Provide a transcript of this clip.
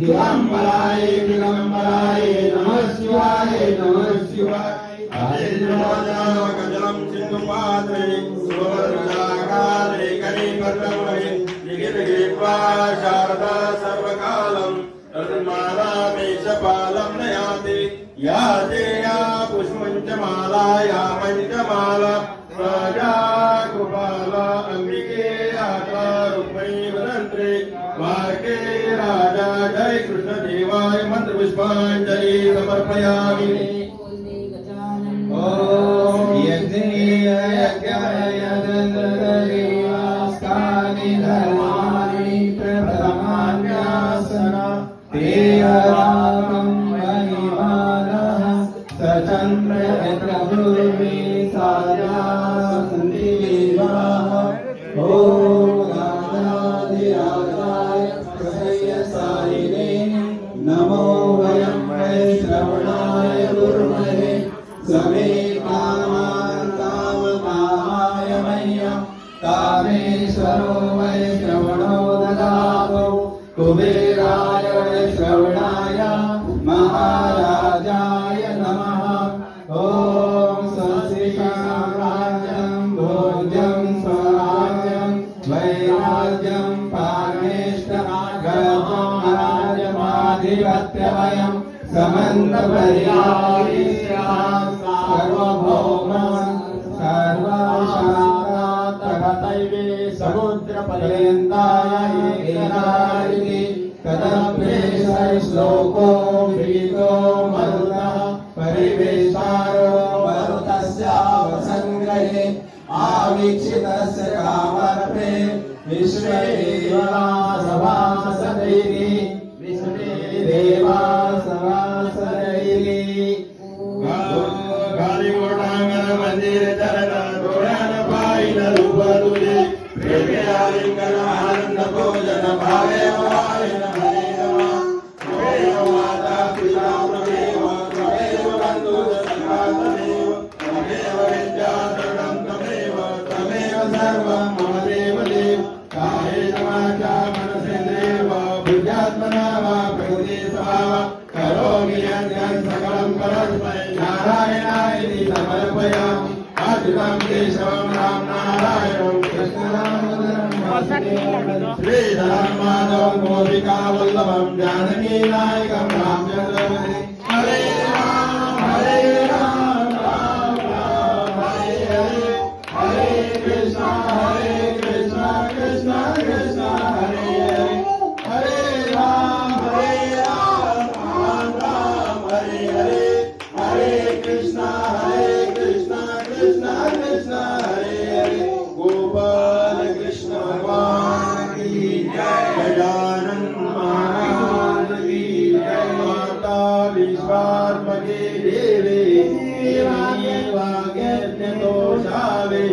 दिगंबराय दिगंबराय नमः शिवाय नमः शिवाय। कजलम सिंधु पात्रे सुवर्णाकारे कनिपद्ममणि निगिरगिरिवा शारदा सर्वकालम तन्माला मेषपालम नयाति या देया पुष्पञ्चमाला या पञ्चमाला प्रजा गोपाला अंबिके आका रुक्मिणी वदन्त्रे वाके राजा जय कृष्ण देवाय मंत्र पुष्पांजलि समर्पयामि। ओम यज्ञेय यज्ञाय दन्दरेवास्तानि धर्माणि प्रथमान्यासन तेयरागं महिमानः सचन्द्र प्रभुर्वे साया सन्ति विवाह। ओम राजाधिराजाय प्रसय्यसायिने नमो वयं वै श्रवणाय गुरुमहे समे कामान् कामकामाय मह्यं कामेश्वरो वै श्रवणो ददातु कुबेराय वै श्रवणाय महाराजाय नमः। ॐ स्वस्तिकाराज्यं भोज्यं स्वराज्यं वैराज्यं पामेष्टराज्यमाधिपत्यमयं समन्तपर्यायी सर्वभौमं सर्वशान्तात्तगतैवे समुद्रपर्यन्ताय एकेनायिति तदभ्येषै श्लोको भीतो मरुतः परिवेशारो मरुतस्यावसङ्ग्रहे आवीक्षितस्य कामर्पे विश्वे देवा सभासदैः विश्वे देवा सभासदैः। गालिकोटांगण मंदिर चरण गोळ्यान पाहिन रूप तुझे प्रेमे आलिंगन आनंद भोजन भावे वायन हरे रमा त्वमेव माता पिता त्वमेव त्वमेव बन्धु सखा त्वमेव त्वमेव विद्या शरणं त्वमेव त्वमेव सर्वं मम देव देव कायेन वाचा मनसेन्द्रियैर्वा बुद्ध्यात्मना वा प्रकृते स्वभावा करोमि यज्ञं सकलं परस्मै नारायणाय समर्पयामि। अच्युतं केशवं राम नारायणं कृष्णदामोदरं वासुदेवं श्रीधरं माधवं गोपिका वल्लभं जानकी नायकं रामचन्द्रं हरे राम राम राम हरे हरे हरे कृष्ण कृष्ण कृष्ण हरे हरे हरे राम राम राम हरे हरे हरे कृष्ण कृष्ण कृष्ण हरे हरे। गोपाल कृष्ण भगवान की जय। गजानन महाराज की जय। माता विश्वात्मके देवी वाग्यज्ञ दोषावे